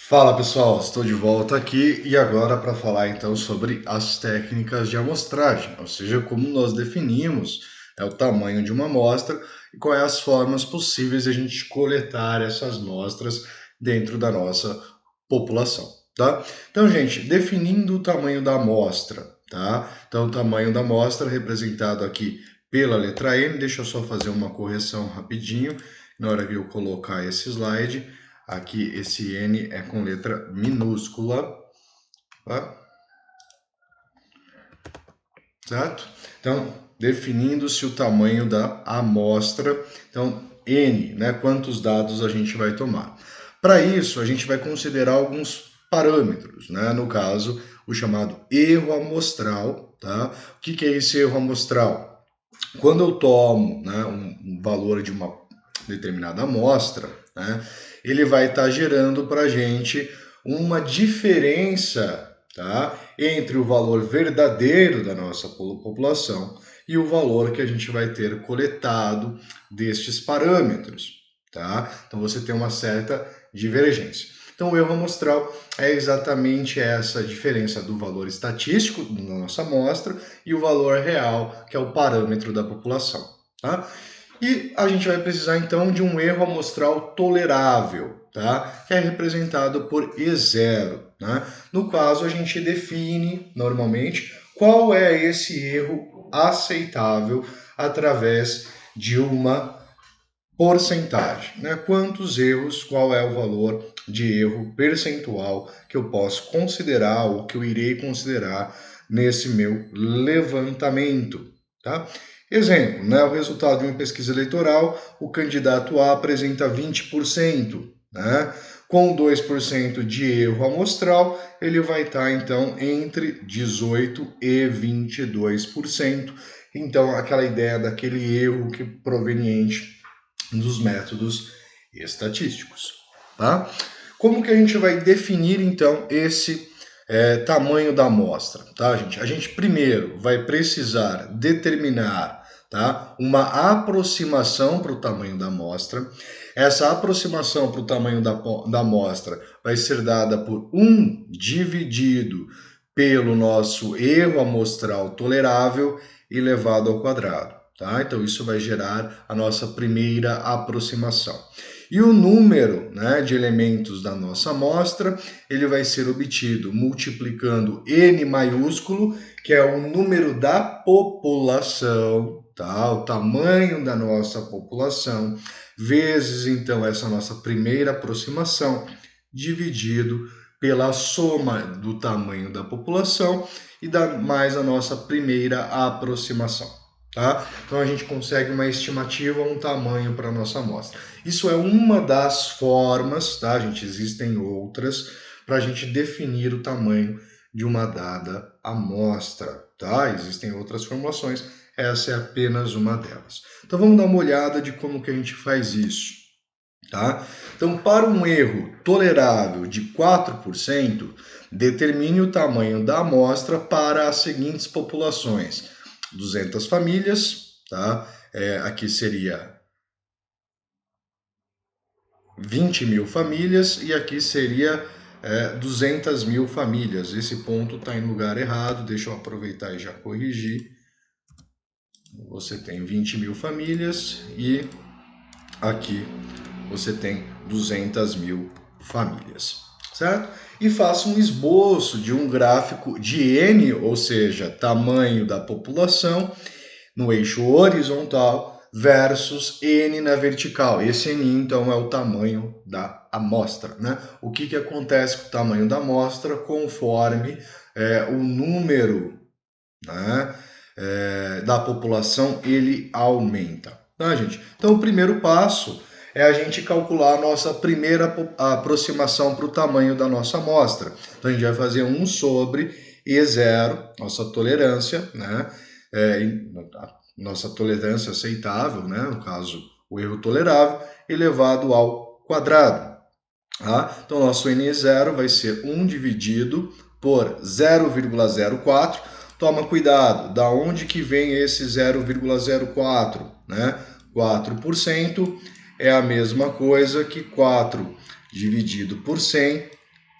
Fala pessoal, estou de volta aqui e agora para falar então sobre as técnicas de amostragem, ou seja, como nós definimos o tamanho de uma amostra e quais as formas possíveis de a gente coletar essas amostras dentro da nossa população, tá? Então, gente, definindo o tamanho da amostra, tá? Então, o tamanho da amostra representado aqui pela letra M, deixa eu só fazer uma correção rapidinho na hora que eu colocar esse slide. Aqui esse N é com letra minúscula, tá? Certo? Então, definindo-se o tamanho da amostra, então N, né? Quantos dados a gente vai tomar. Para isso, a gente vai considerar alguns parâmetros, né? No caso, o chamado erro amostral, tá? O que é esse erro amostral? Quando eu tomo, né, um valor de uma determinada amostra, né, ele vai estar gerando para a gente uma diferença, tá, entre o valor verdadeiro da nossa população e o valor que a gente vai ter coletado destes parâmetros. Tá? Então você tem uma certa divergência. Então o erro amostral é exatamente essa diferença do valor estatístico da nossa amostra e o valor real, que é o parâmetro da população. Tá? E a gente vai precisar então de um erro amostral tolerável, tá? Que é representado por E0. Né? No caso, a gente define normalmente qual é esse erro aceitável através de uma porcentagem, né? Quantos erros, qual é o valor de erro percentual que eu posso considerar ou que eu irei considerar nesse meu levantamento, tá? Exemplo, né? O resultado de uma pesquisa eleitoral, o candidato A apresenta 20%, né? Com 2% de erro amostral, ele vai estar então entre 18% e 22%. Então, aquela ideia daquele erro que proveniente dos métodos estatísticos, tá? Como que a gente vai definir então esse tamanho da amostra, tá, gente? A gente primeiro vai precisar determinar, tá, uma aproximação para o tamanho da amostra. Essa aproximação para o tamanho da amostra vai ser dada por 1 dividido pelo nosso erro amostral tolerável elevado ao quadrado. Tá? Então, isso vai gerar a nossa primeira aproximação. E o número, né, de elementos da nossa amostra, ele vai ser obtido multiplicando N maiúsculo, que é o número da população, tá? O tamanho da nossa população, vezes, então, essa nossa primeira aproximação, dividido pela soma do tamanho da população e mais a nossa primeira aproximação. Tá? Então a gente consegue uma estimativa, um tamanho para a nossa amostra. Isso é uma das formas, tá, gente? Existem outras para a gente definir o tamanho de uma dada amostra, tá? Existem outras formulações, essa é apenas uma delas. Então vamos dar uma olhada de como que a gente faz isso, tá? Então, para um erro tolerável de 4%, determine o tamanho da amostra para as seguintes populações: 200 famílias, tá? Aqui seria 20 mil famílias e aqui seria 200 mil famílias. Esse ponto está em lugar errado, deixa eu aproveitar e já corrigir. Você tem 20 mil famílias e aqui você tem 200 mil famílias, certo? E faça um esboço de um gráfico de N, ou seja, tamanho da população, no eixo horizontal versus N na vertical. Esse N, então, é o tamanho da amostra, né? O que acontece com o tamanho da amostra conforme o número, né, da população, ele aumenta, tá, gente? Então, o primeiro passo é a gente calcular a nossa primeira aproximação para o tamanho da nossa amostra. Então, a gente vai fazer 1 sobre E0, nossa tolerância, né? Nossa tolerância aceitável, né? No caso, o erro tolerável, elevado ao quadrado. Tá? Então, nosso N0 vai ser 1 dividido por 0,04. Toma cuidado, da onde que vem esse 0,04? Né? 4% é a mesma coisa que 4 dividido por 100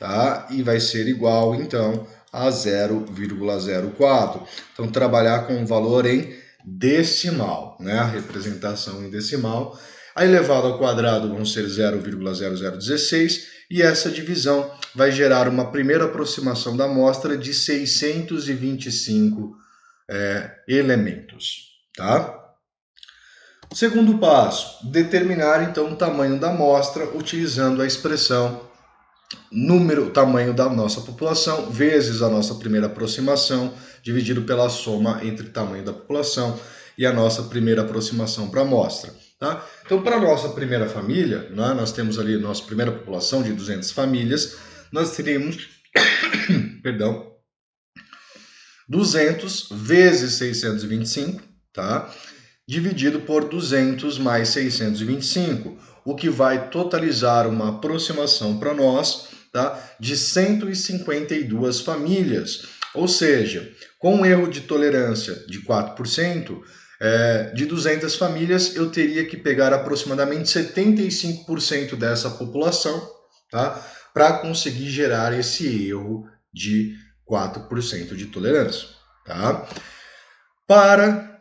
tá? E vai ser igual, então, a 0,04. Então, trabalhar com um valor em decimal, né? A representação em decimal. A elevado ao quadrado vão ser 0,0016 e essa divisão vai gerar uma primeira aproximação da amostra de 625 elementos, tá? Segundo passo, determinar então o tamanho da amostra utilizando a expressão tamanho da nossa população, vezes a nossa primeira aproximação, dividido pela soma entre o tamanho da população e a nossa primeira aproximação para a amostra. Tá? Então, para a nossa primeira família, né, nós temos ali a nossa primeira população de 200 famílias, nós teríamos, perdão, 200 vezes 625, tá? Dividido por 200 mais 625, o que vai totalizar uma aproximação para nós, tá, de 152 famílias. Ou seja, com um erro de tolerância de 4%, de 200 famílias, eu teria que pegar aproximadamente 75% dessa população, tá, para conseguir gerar esse erro de 4% de tolerância. Tá? Para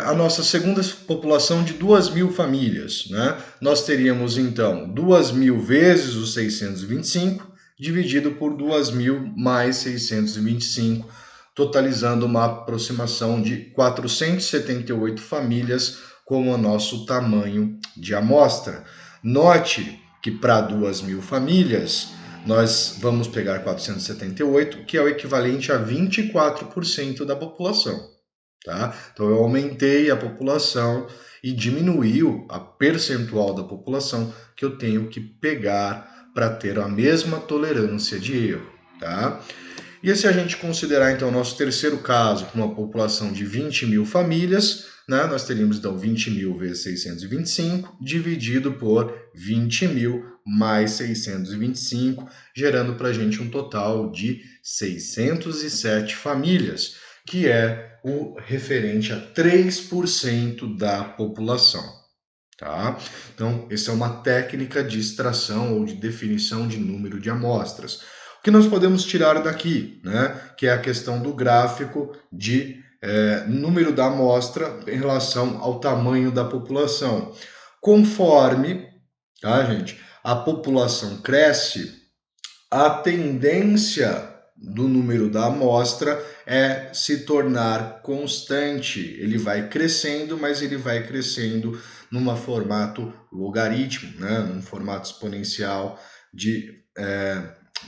a nossa segunda população de 2.000 famílias, né? Nós teríamos então 2.000 vezes os 625 dividido por 2.000 mais 625, totalizando uma aproximação de 478 famílias como o nosso tamanho de amostra. Note que para 2.000 famílias nós vamos pegar 478, que é o equivalente a 24% da população. Tá? Então eu aumentei a população e diminuiu a percentual da população que eu tenho que pegar para ter a mesma tolerância de erro. Tá? E se a gente considerar então o nosso terceiro caso com uma população de 20.000 famílias, né, nós teríamos então 20.000 vezes 625 dividido por 20.000 mais 625, gerando para a gente um total de 607 famílias, que é o referente a 3% da população. Tá? Então, essa é uma técnica de extração ou de definição de número de amostras. O que nós podemos tirar daqui, né? Que é a questão do gráfico de número da amostra em relação ao tamanho da população. Conforme, tá, gente, a população cresce, a tendência do número da amostra é se tornar constante. Ele vai crescendo, mas ele vai crescendo num formato logaritmo, né? Num formato exponencial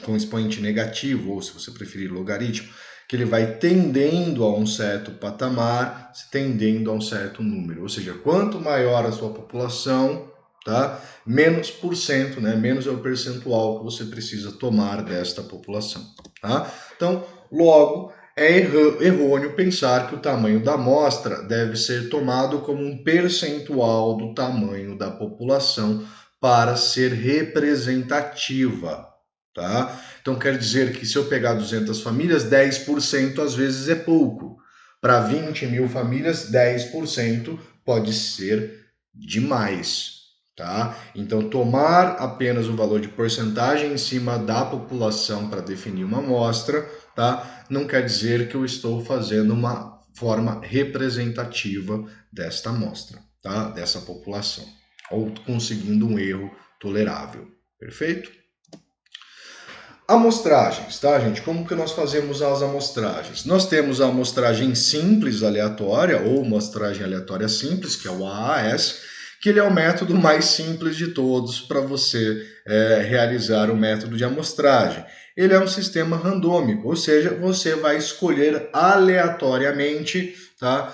com expoente negativo, ou se você preferir logaritmo, que ele vai tendendo a um certo patamar, tendendo a um certo número. Ou seja, quanto maior a sua população, tá? Menos por cento, né? Menos é o percentual que você precisa tomar desta população. Tá? Então, logo, é errôneo pensar que o tamanho da amostra deve ser tomado como um percentual do tamanho da população para ser representativa. Tá? Então, quer dizer que se eu pegar 200 famílias, 10% às vezes é pouco. Para 20.000 famílias, 10% pode ser demais. Tá? Então, tomar apenas o valor de porcentagem em cima da população para definir uma amostra, tá? Não quer dizer que eu estou fazendo uma forma representativa desta amostra, tá? Dessa população, ou conseguindo um erro tolerável. Perfeito? Amostragens, tá, gente? Como que nós fazemos as amostragens? Nós temos a amostragem simples aleatória, ou amostragem aleatória simples, que é o AAS, que ele é o método mais simples de todos para você realizar o método de amostragem. Ele é um sistema randômico, ou seja, você vai escolher aleatoriamente, tá,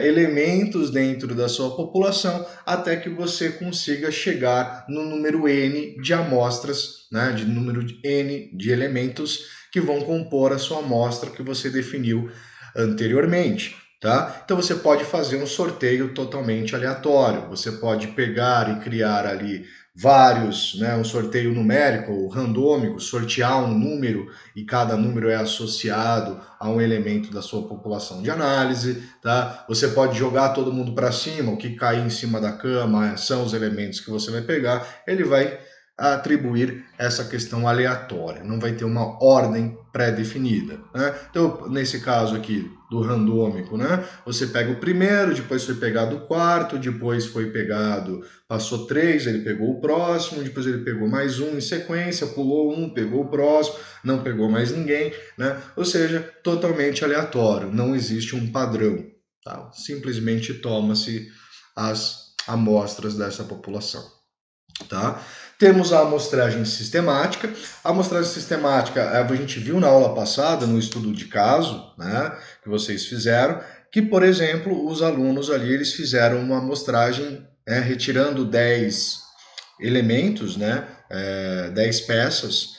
elementos dentro da sua população até que você consiga chegar no número N de amostras, né, de número N de elementos que vão compor a sua amostra que você definiu anteriormente. Tá? Então você pode fazer um sorteio totalmente aleatório, você pode pegar e criar ali vários, né, um sorteio numérico ou randômico, sortear um número e cada número é associado a um elemento da sua população de análise. Tá? Você pode jogar todo mundo para cima, o que cair em cima da cama são os elementos que você vai pegar, ele vai atribuir essa questão aleatória, não vai ter uma ordem pré-definida, né? Então, nesse caso aqui do randômico, né? Você pega o primeiro, depois foi pegado o quarto, depois foi pegado, passou 3, ele pegou o próximo, depois ele pegou mais um em sequência, pulou um, pegou o próximo, não pegou mais ninguém, né? Ou seja, totalmente aleatório, não existe um padrão, tá? Simplesmente toma-se as amostras dessa população. Tá? Temos a amostragem sistemática. A amostragem sistemática, a gente viu na aula passada, no estudo de caso, né, que vocês fizeram, que, por exemplo, os alunos ali, eles fizeram uma amostragem, retirando 10 elementos, né, 10 peças,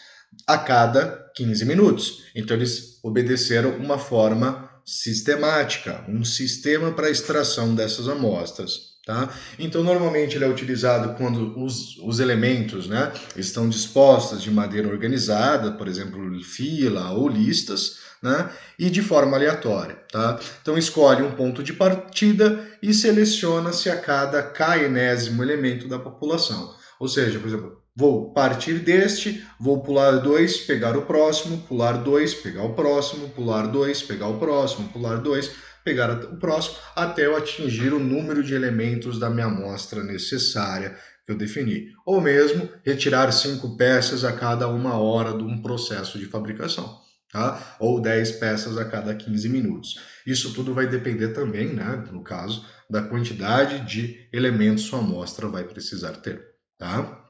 a cada 15 minutos. Então, eles obedeceram uma forma sistemática, um sistema para extração dessas amostras. Tá? Então, normalmente ele é utilizado quando os elementos, né, estão dispostos de maneira organizada, por exemplo, fila ou listas, né, e de forma aleatória. Tá? Então, escolhe um ponto de partida e seleciona-se a cada k-enésimo elemento da população. Ou seja, por exemplo, vou partir deste, vou pular 2, pegar o próximo, pular 2, pegar o próximo, pular 2, pegar o próximo, pular 2, pegar o próximo, até eu atingir o número de elementos da minha amostra necessária que eu defini. Ou mesmo retirar 5 peças a cada 1 hora de um processo de fabricação. Tá? Ou 10 peças a cada 15 minutos. Isso tudo vai depender também, né, no caso, da quantidade de elementos sua amostra vai precisar ter. Tá?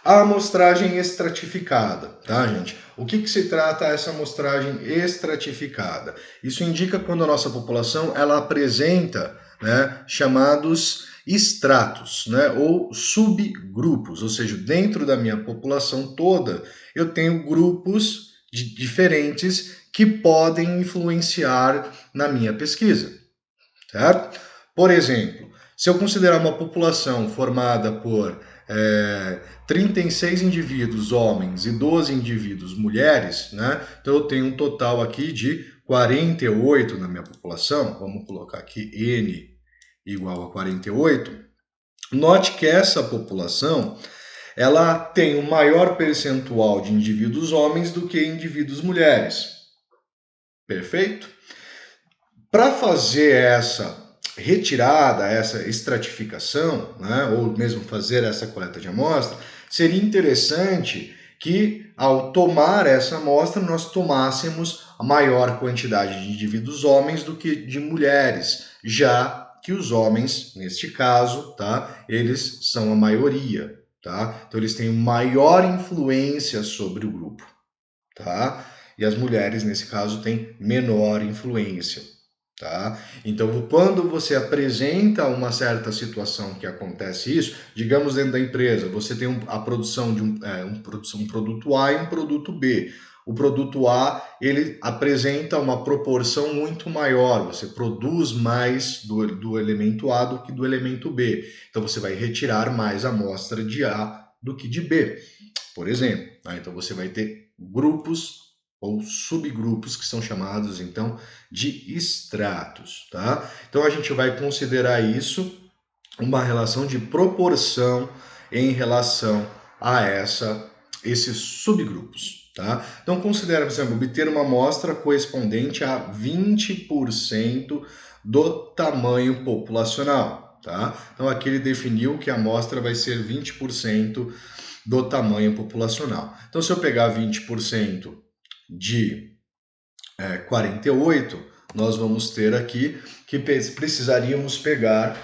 A amostragem estratificada, tá, gente? O que se trata essa amostragem estratificada? Isso indica quando a nossa população ela apresenta, né, chamados estratos, né, ou subgrupos, ou seja, dentro da minha população toda eu tenho grupos diferentes que podem influenciar na minha pesquisa, certo? Por exemplo, se eu considerar uma população formada por 36 indivíduos homens e 12 indivíduos mulheres, né? Então eu tenho um total aqui de 48 na minha população. Vamos colocar aqui N igual a 48. Note que essa população ela tem um maior percentual de indivíduos homens do que indivíduos mulheres. Perfeito? Para fazer essa retirada, essa estratificação, né, ou mesmo fazer essa coleta de amostra, seria interessante que, ao tomar essa amostra, nós tomássemos a maior quantidade de indivíduos homens do que de mulheres, já que os homens, neste caso, tá, eles são a maioria, tá? Então eles têm maior influência sobre o grupo, tá? E as mulheres, nesse caso, têm menor influência. Tá? Então, quando você apresenta uma certa situação que acontece isso, digamos dentro da empresa, você tem a produção de um produto A e um produto B. O produto A, ele apresenta uma proporção muito maior, você produz mais do elemento A do que do elemento B. Então, você vai retirar mais amostra de A do que de B, por exemplo. Tá? Então, você vai ter grupos ou subgrupos que são chamados então de estratos, tá? Então a gente vai considerar isso uma relação de proporção em relação a esses subgrupos, tá? Então considera, por exemplo, obter uma amostra correspondente a 20% do tamanho populacional, tá? Então aqui ele definiu que a amostra vai ser 20% do tamanho populacional. Então se eu pegar 20% de 48, nós vamos ter aqui que precisaríamos pegar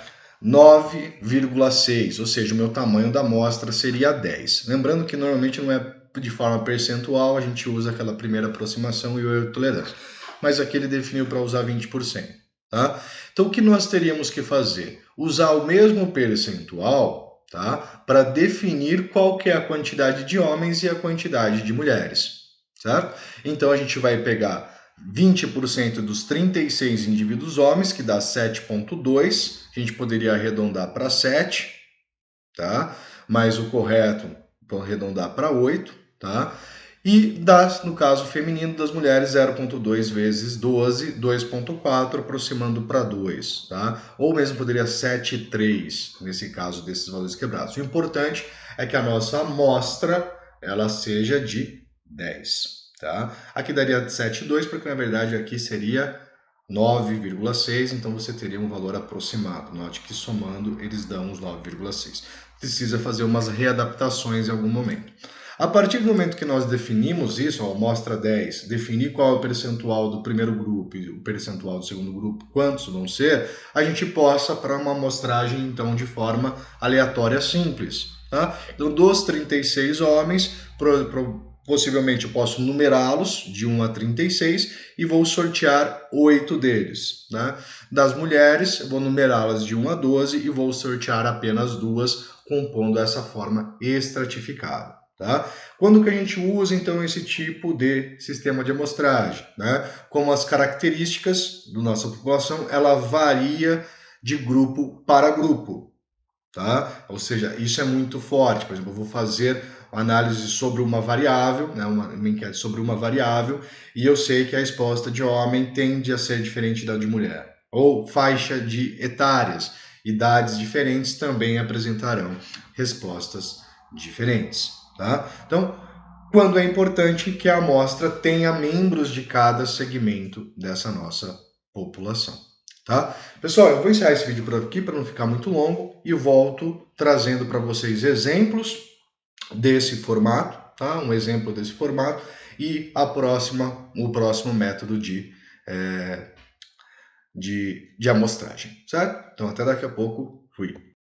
9,6, ou seja, o meu tamanho da amostra seria 10. Lembrando que normalmente não é de forma percentual, a gente usa aquela primeira aproximação e o erro de tolerância. Mas aqui ele definiu para usar 20%. Tá? Então o que nós teríamos que fazer? Usar o mesmo percentual, tá? Para definir qual que é a quantidade de homens e a quantidade de mulheres. Certo? Então a gente vai pegar 20% dos 36 indivíduos homens, que dá 7,2. A gente poderia arredondar para 7, tá? Mas o correto, vou arredondar para 8, tá? E no caso feminino, das mulheres, 0,2 vezes 12, 2,4, aproximando para 2, tá? Ou mesmo poderia 7,3, nesse caso desses valores quebrados. O importante é que a nossa amostra, ela seja de 10, tá? Aqui daria 7,2, porque na verdade aqui seria 9,6, então você teria um valor aproximado. Note que somando eles dão uns 9,6. Precisa fazer umas readaptações em algum momento. A partir do momento que nós definimos isso, ó, amostra 10, definir qual é o percentual do primeiro grupo e o percentual do segundo grupo, quantos vão ser, a gente possa para uma amostragem, então, de forma aleatória simples. Tá? Então, dos 36 homens, possivelmente eu posso numerá-los de 1 a 36 e vou sortear 8 deles. Né? Das mulheres, eu vou numerá-las de 1 a 12 e vou sortear apenas 2, compondo essa forma estratificada. Tá? Quando que a gente usa, então, esse tipo de sistema de amostragem? Né? Como as características da nossa população, ela varia de grupo para grupo. Tá? Ou seja, isso é muito forte. Por exemplo, eu vou fazer análise sobre uma variável, né, uma enquete sobre uma variável, e eu sei que a resposta de homem tende a ser diferente da de mulher. Ou faixa de etárias, idades diferentes também apresentarão respostas diferentes. Tá? Então, quando é importante que a amostra tenha membros de cada segmento dessa nossa população. Tá? Pessoal, eu vou encerrar esse vídeo por aqui para não ficar muito longo e volto trazendo para vocês exemplos desse formato, tá? Um exemplo desse formato e o próximo método de amostragem, certo? Então até daqui a pouco, fui.